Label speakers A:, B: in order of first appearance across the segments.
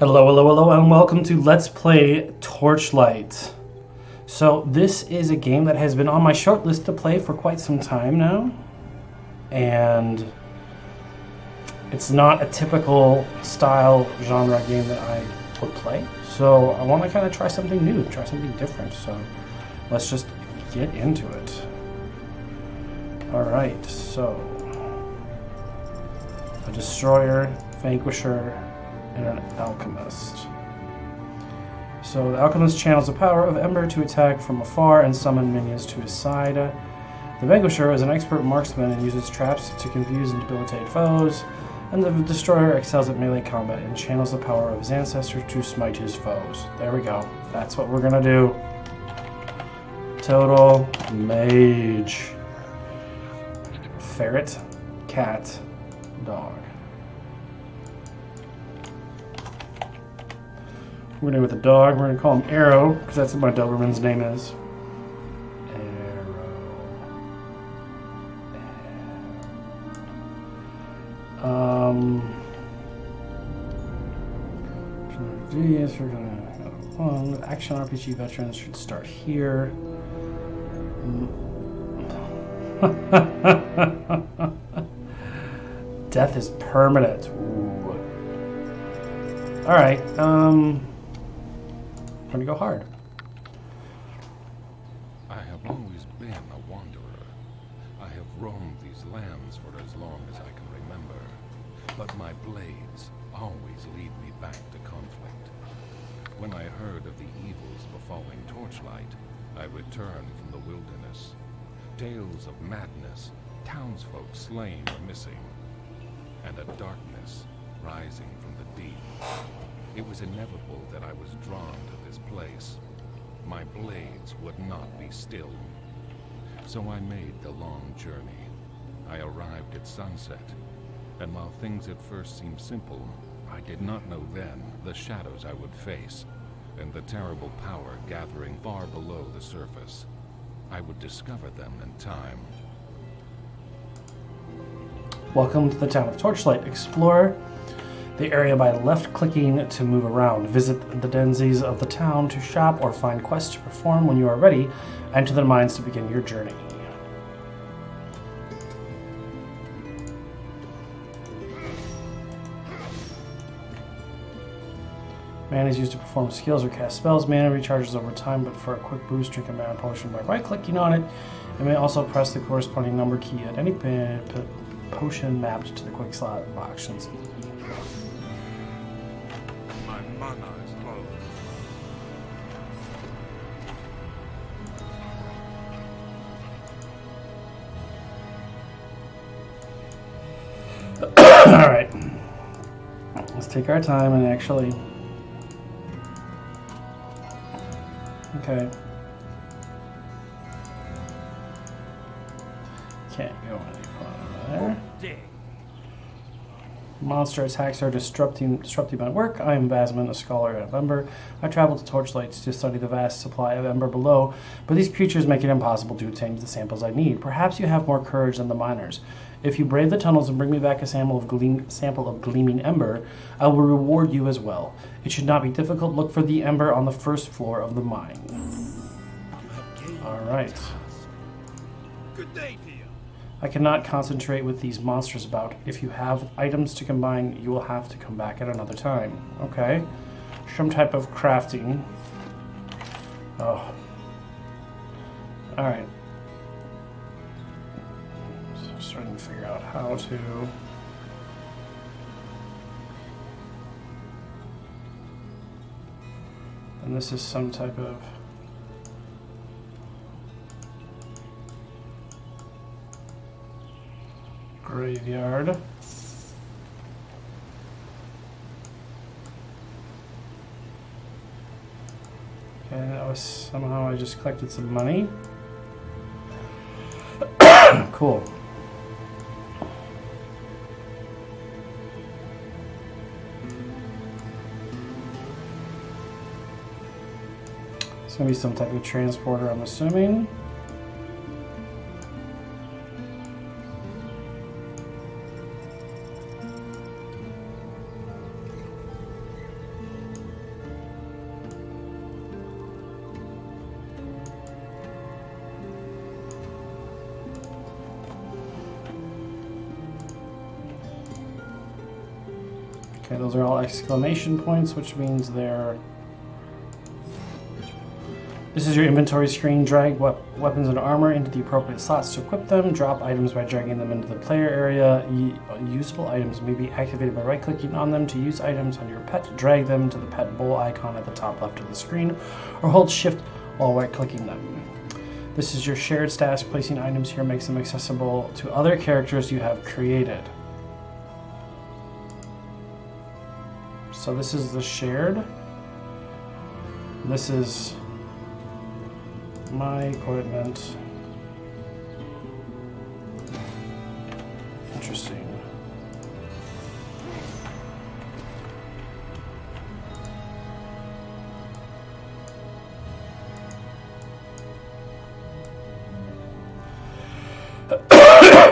A: Hello, hello, hello, and welcome to Let's Play Torchlight. So this is a game that has been on my short list to play for quite some time now. And it's not a typical style genre game that I would play. So I want to kind of try something new, try something different. So let's just get into it. Alright, so a destroyer, vanquisher, and an alchemist. So the alchemist channels the power of Ember to attack from afar and summon minions to his side. The vanquisher is an expert marksman and uses traps to confuse and debilitate foes. And the destroyer excels at melee combat and channels the power of his ancestor to smite his foes. There we go. That's what we're gonna do. Total mage. Ferret, cat, dog. We're going to go with the dog. We're going to call him Arrow, because that's what my Doberman's name is. Yes, we're going to action RPG veterans should start here. Death is permanent. Ooh. All right. I'm gonna go hard.
B: I have always been a wanderer. I have roamed these lands for as long as I can remember, but my blades always lead me back to conflict. When I heard of the evils befalling Torchlight, I returned from the wilderness. Tales of madness, townsfolk slain or missing, and a darkness rising from the deep. It was inevitable that I was drawn to this place. My blades would not be still. So I made the long journey. I arrived at sunset, and while things at first seemed simple, I did not know then the shadows I would face, and the terrible power gathering far below the surface. I would discover them in time.
A: Welcome to the town of Torchlight. Explore the area by left-clicking to move around. Visit the denizens of the town to shop or find quests to perform. When you are ready, enter the mines to begin your journey. Mana is used to perform skills or cast spells. Mana recharges over time, but for a quick boost, drink a mana potion by right-clicking on it. You may also press the corresponding number key at any potion mapped to the quick slot of options.
B: My mana is low.
A: Alright. Let's take our time and actually... Okay. Can't go any farther there. Monster attacks are disrupting my work. I am Vasman, a scholar of Ember. I travel to Torchlight to study the vast supply of Ember below, but these creatures make it impossible to obtain the samples I need. Perhaps you have more courage than the miners. If you brave the tunnels and bring me back a sample of gleaming Ember, I will reward you as well. It should not be difficult. Look for the Ember on the first floor of the mine. Alright.
C: Good day to you.
A: I cannot concentrate with these monsters about. If you have items to combine, you will have to come back at another time. Okay. Some type of crafting. Oh. Alright. So I'm starting to figure out how to... And this is some type of... graveyard. Okay, that was somehow I just collected some money. Cool. It's gonna be some type of transporter, I'm assuming. Okay, those are all exclamation points, which means they're... This is your inventory screen. Drag weapons and armor into the appropriate slots to equip them. Drop items by dragging them into the player area. Usable items may be activated by right-clicking on them. To use items on your pet, drag them to the pet bowl icon at the top left of the screen, or hold shift while right-clicking them. This is your shared stash. Placing items here makes them accessible to other characters you have created. So this is the shared. This is my equipment. Interesting.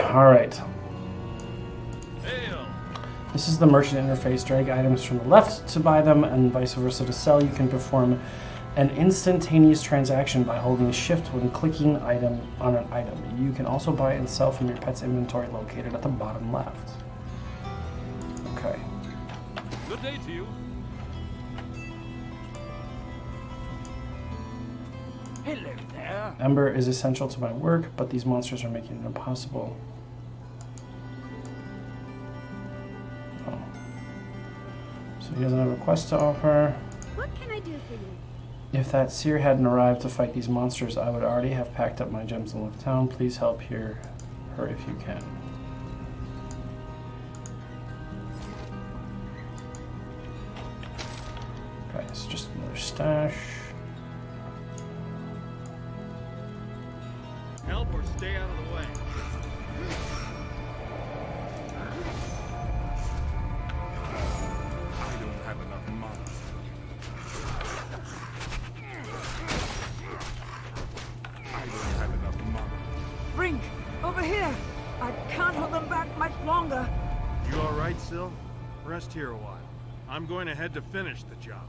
A: All right. This is the merchant interface. Drag items from the left to buy them and vice versa to sell. You can perform an instantaneous transaction by holding shift when clicking on an item. You can also buy and sell from your pet's inventory located at the bottom left. Okay.
C: Good day to you. Hello there.
A: Ember is essential to my work, but these monsters are making it impossible. Oh. So he doesn't have a quest to offer.
D: What can I do for you?
A: If that seer hadn't arrived to fight these monsters, I would already have packed up my gems and left town. Please help her if you can. Okay, it's just another stash.
C: Help or stay out of the way. I don't have enough money. I don't have enough money.
E: Brink, over here! I can't hold them back much longer.
C: You all right, Syl? Rest here a while. I'm going ahead to finish the job.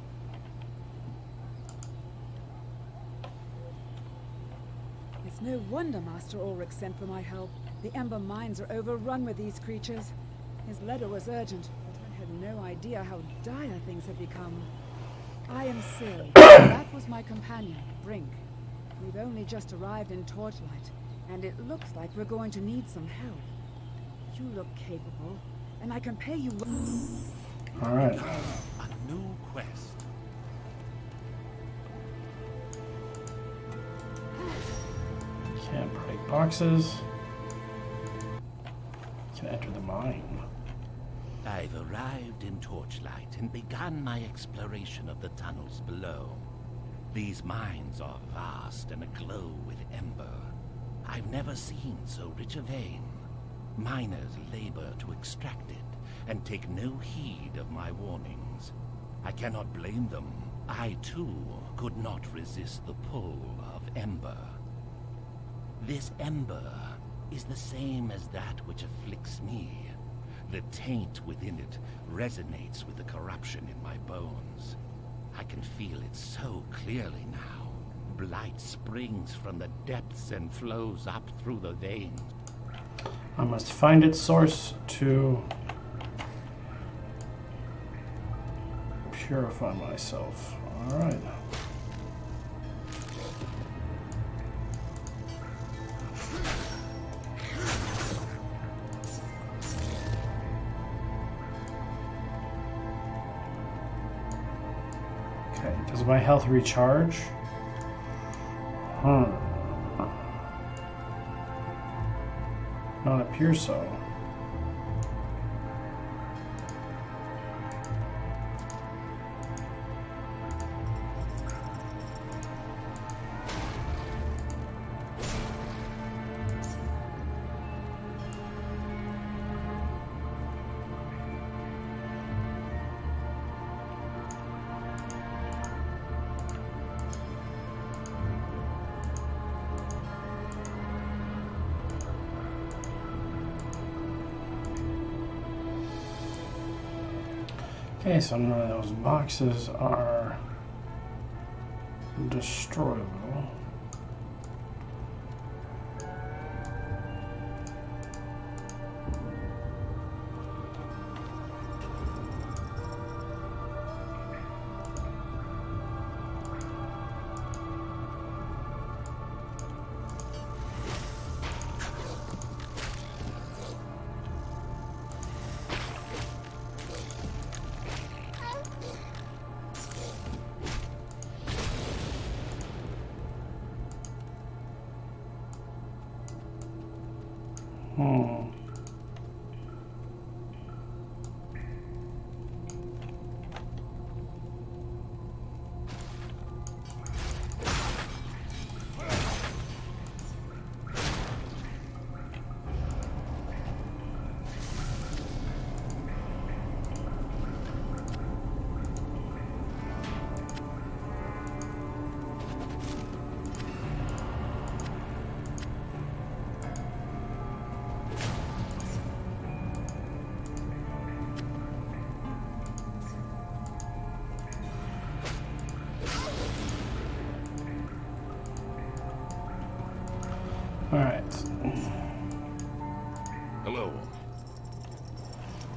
E: It's no wonder Master Ulrich sent for my help. The Ember mines are overrun with these creatures. His letter was urgent, but I had no idea how dire things had become. I am Syl. That was my companion, Brink. We've only just arrived in Torchlight, and it looks like we're going to need some help. You look capable, and I can pay you well.
A: All right.
C: A new quest.
A: Can't break boxes. Can enter the mine.
F: I've arrived in Torchlight and begun my exploration of the tunnels below. These mines are vast and aglow with ember. I've never seen so rich a vein. Miners labor to extract it and take no heed of my warnings. I cannot blame them. I too could not resist the pull of ember. This ember is the same as that which afflicts me. The taint within it resonates with the corruption in my bones. I can feel it so clearly now. Blight springs from the depths and flows up through the veins.
A: I must find its source to purify myself. All right. Okay, does my health recharge? Not appear so. Okay, so none of those boxes are destroyable. Hmm. Alright.
B: Hello.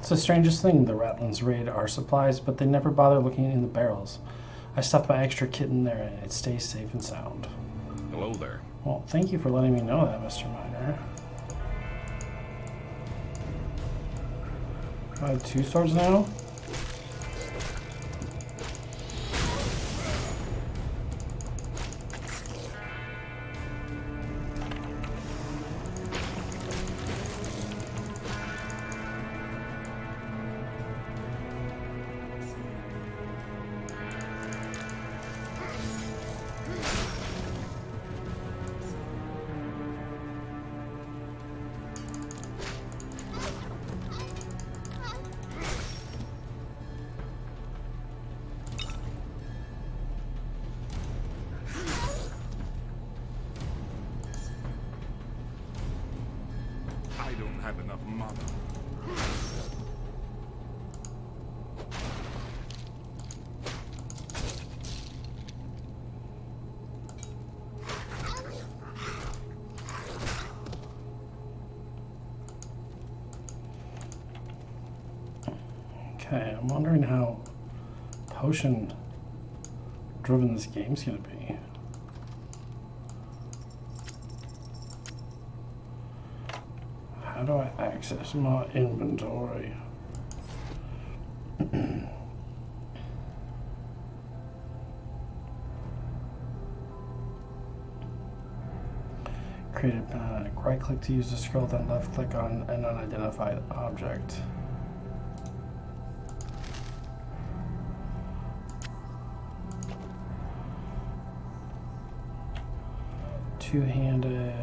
A: It's the strangest thing. The Ratlins raid our supplies, but they never bother looking in the barrels. I stuffed my extra kit in there and it stays safe and sound.
B: Hello there.
A: Well, thank you for letting me know that, Mr. Miner. I have 2 swords now?
B: I don't have enough mana.
A: Okay, I'm wondering how potion driven this game's gonna be. How do I access my inventory? Create a right click to use the scroll, then left click on an unidentified object. Two-handed.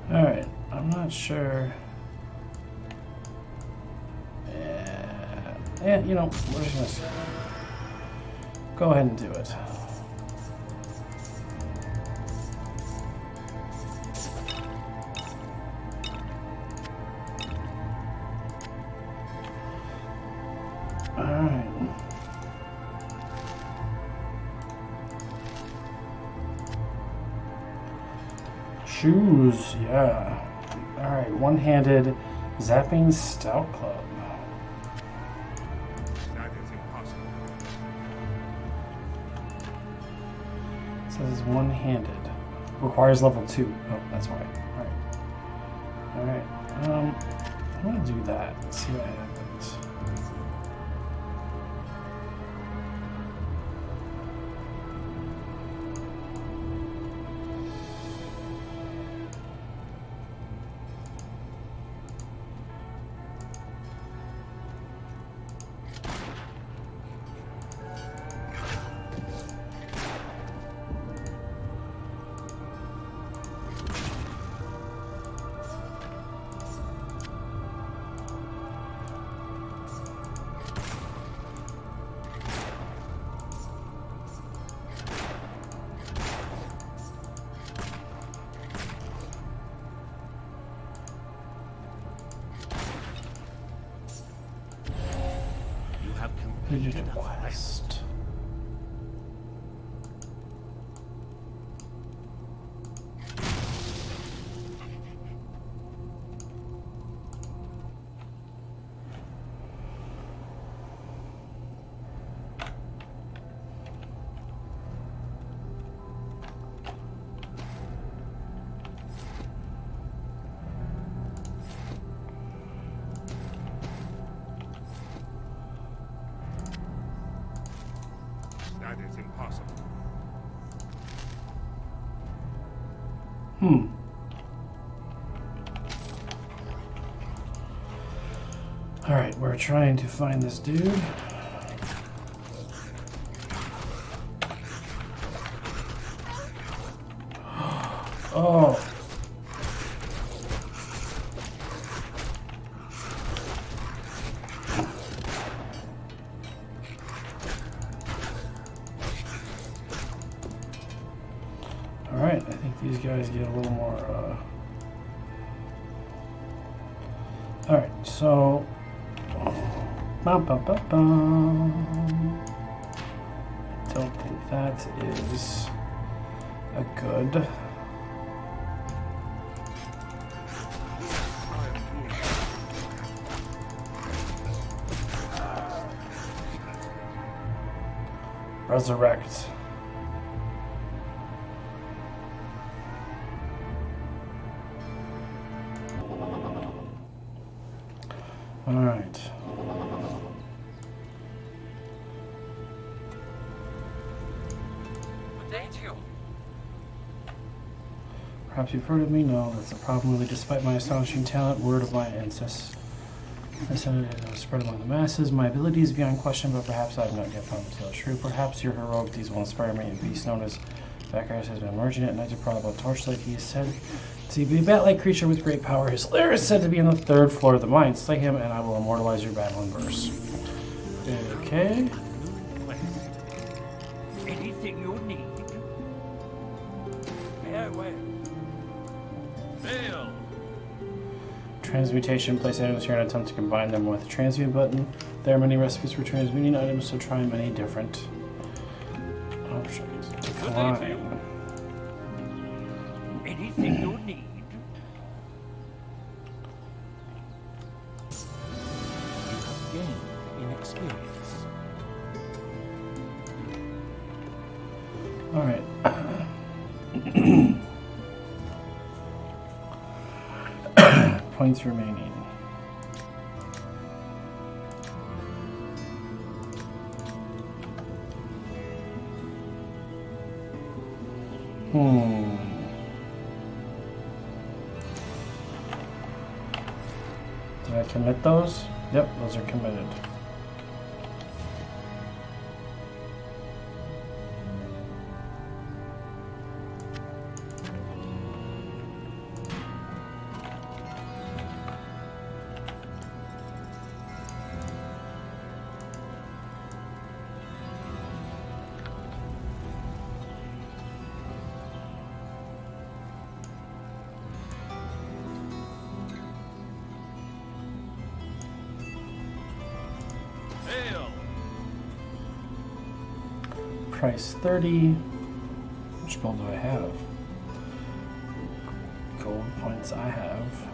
A: All right, I'm not sure. Yeah, you know, we're just gonna go ahead and do it. Alright. Shoes, yeah. Alright, one-handed zapping stout club.
B: That is impossible.
A: It says one-handed. Requires level 2. Oh, that's why. Alright. I'm gonna do that. See what happens. Completed a quest. Alright, we're trying to find this dude. Oh. Alright, I think these guys get a little more, Alright, so... Bum, bum, bum, bum. I don't think that is a good... Resurrect. All right. Perhaps you've heard of me? No, that's a problem. Really, despite my astonishing talent, word of my ancestors. I said it was spread among the masses. My ability is beyond question, but perhaps I have not yet found the tale true. Perhaps your heroic deeds will inspire me. A beast known as Baccharis has been emerging at night to prowl about Torchlight. He is said to be a bat-like creature with great power. His lair is said to be on the 3rd floor of the mine. Slay him, and I will immortalize your battle in verse. Okay.
D: Anything you need. Farewell. Fail.
A: Transmutation. Place items here and attempt to combine them with the transmute button. There are many recipes for transmuting items, so try many different options. Decline.
D: Anything you need. You have gained in experience.
A: All right. Points remaining. Did I commit those? Yep, those are committed. Price 30. Which gold do I have? Gold points I have.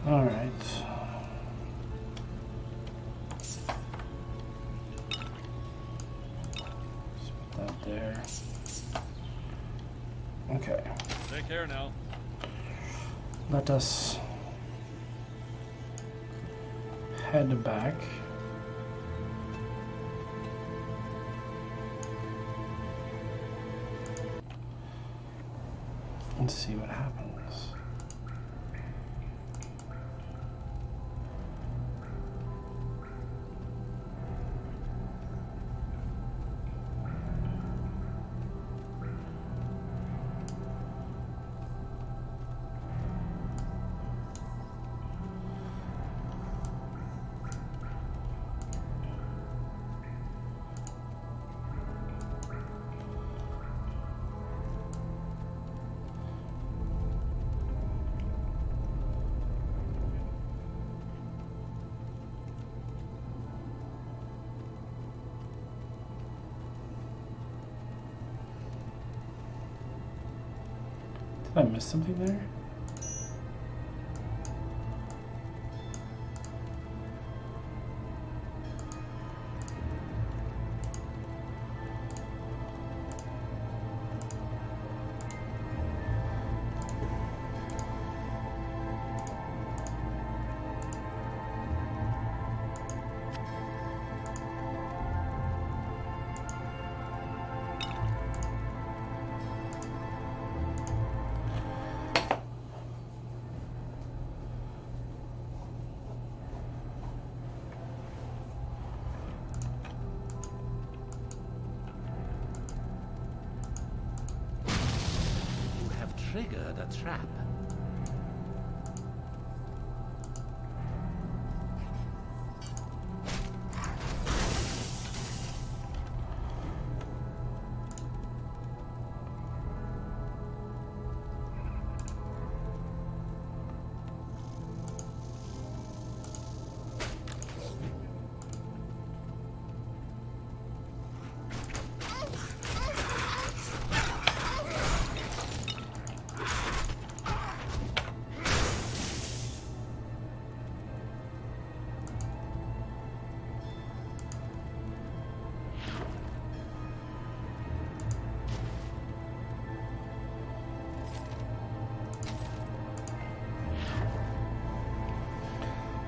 A: All right. Let's put that there. Okay.
C: Take care now.
A: Let us head back. And see what happens. Did I miss something there?
F: triggered a trap.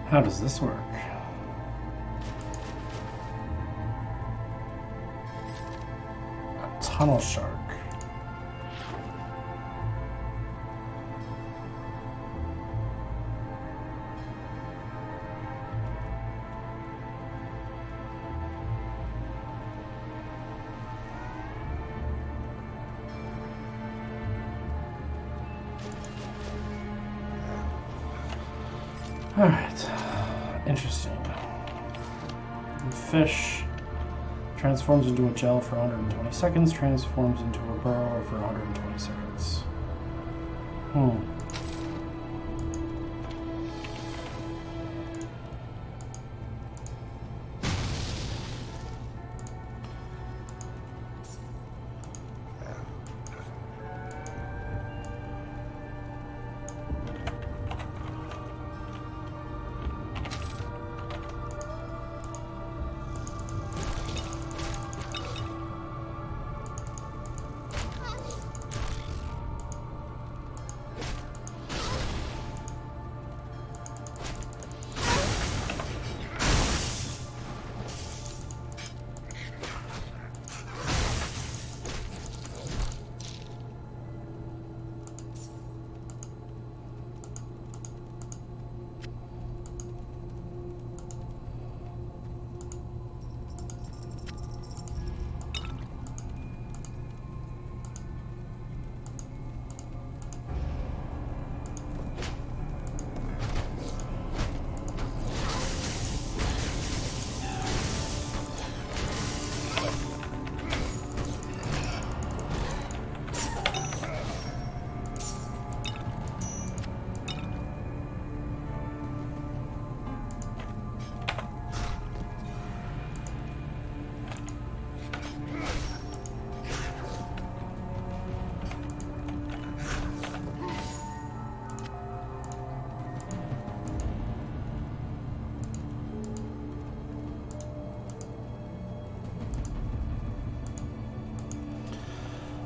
A: How does this work? A tunnel shark. All right. Interesting. Fish transforms into a gel for 120 seconds, transforms into a burrow for 120 seconds.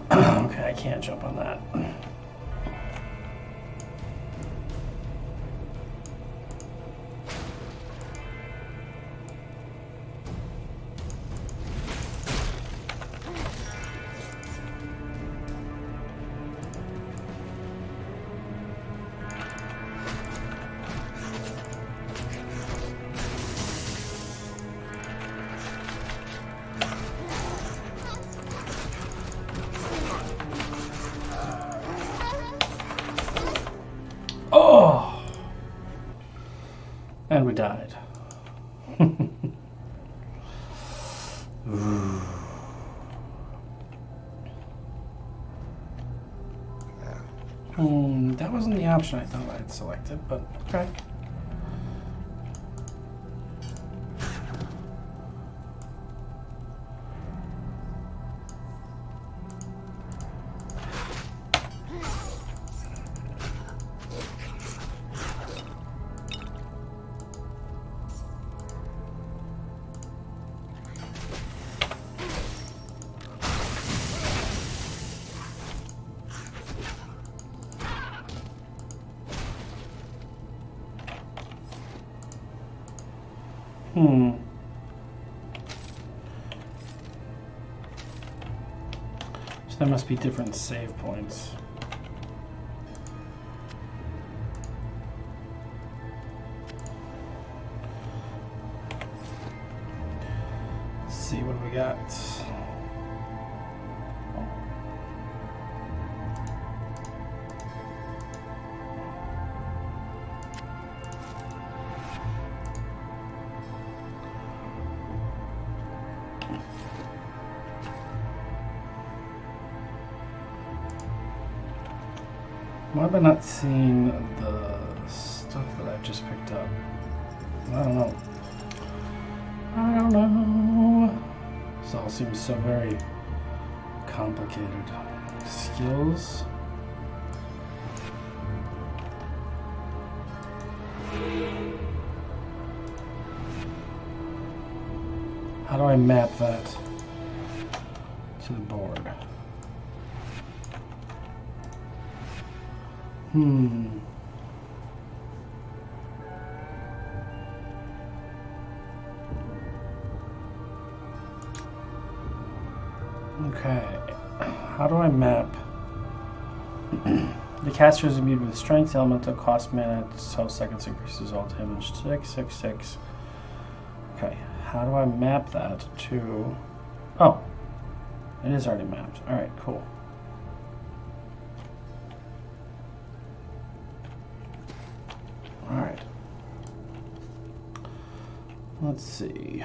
A: Okay, I can't jump on that. Oh! And we died. That wasn't the option I thought I had selected, but okay. So there must be different save points. Let's see what we got. Why have I not seen the stuff that I just picked up? I don't know. I don't know. This all seems so very complicated. Skills? How do I map that to the board? Okay. How do I map? The caster is imbued with strength, elemental, cost mana, 12 seconds increases all damage. 6. Okay. How do I map that to... Oh. It is already mapped. Alright, cool. Alright. Let's see.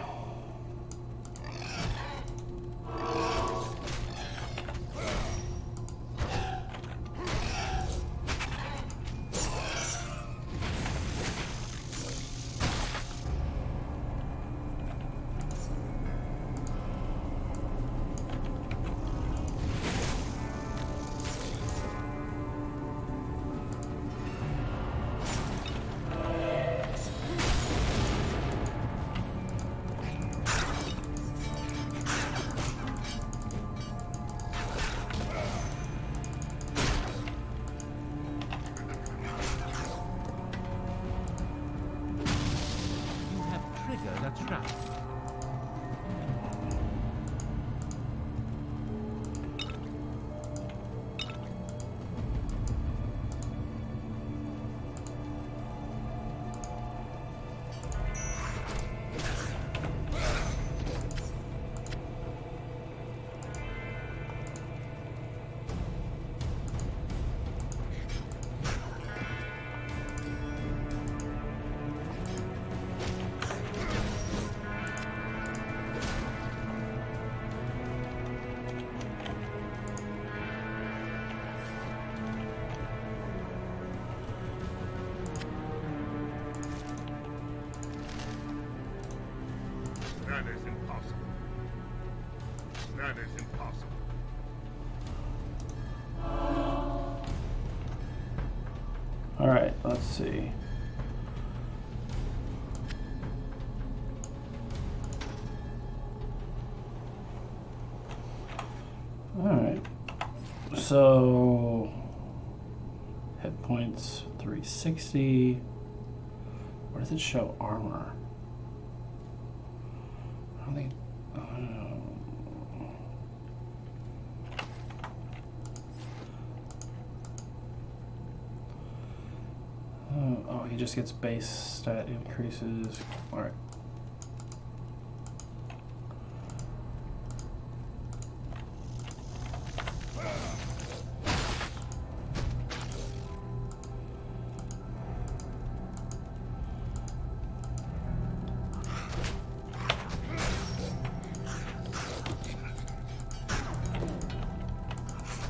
G: That is impossible. That is impossible.
A: All right, let's see. All right. So hit points 360. Where does it show armor? I don't think. Oh, he just gets base stat increases. All right.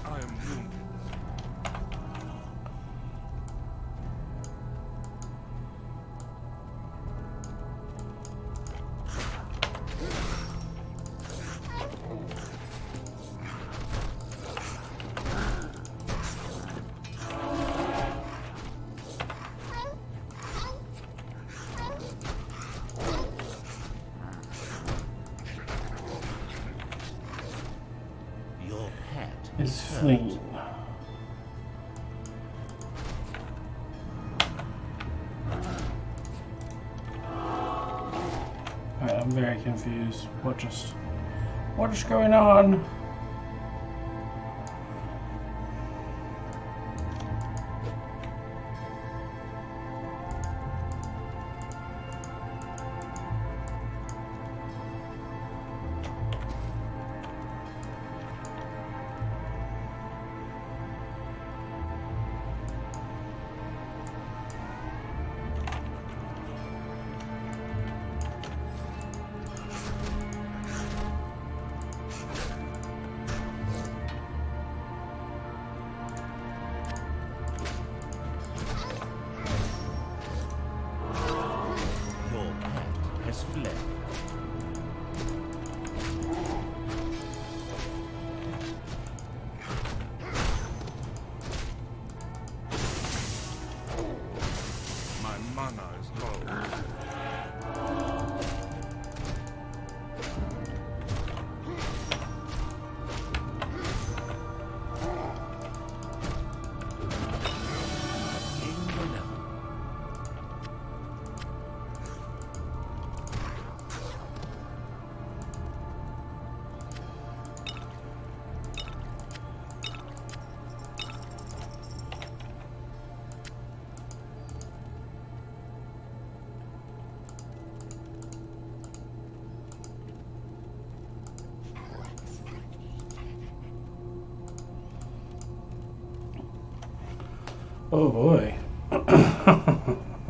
G: I am wounded.
F: Your pet
A: Is
F: hurt.
A: fleeing. Alright, I'm very confused. What is going on?
D: has fled.
G: My mana is low.
D: Gain the level.
A: Oh boy.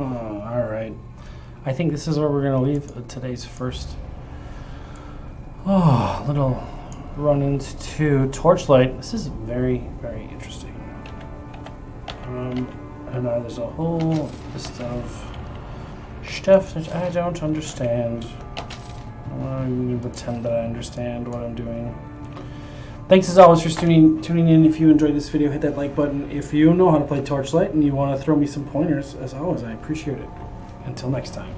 A: Alright. I think this is where we're going to leave today's first little run into Torchlight. This is very, very interesting. And there's a whole list of stuff that I don't understand. I'm going to pretend that I understand what I'm doing. Thanks as always for tuning in. If you enjoyed this video, hit that like button. If you know how to play Torchlight and you want to throw me some pointers, as always, I appreciate it. Until next time.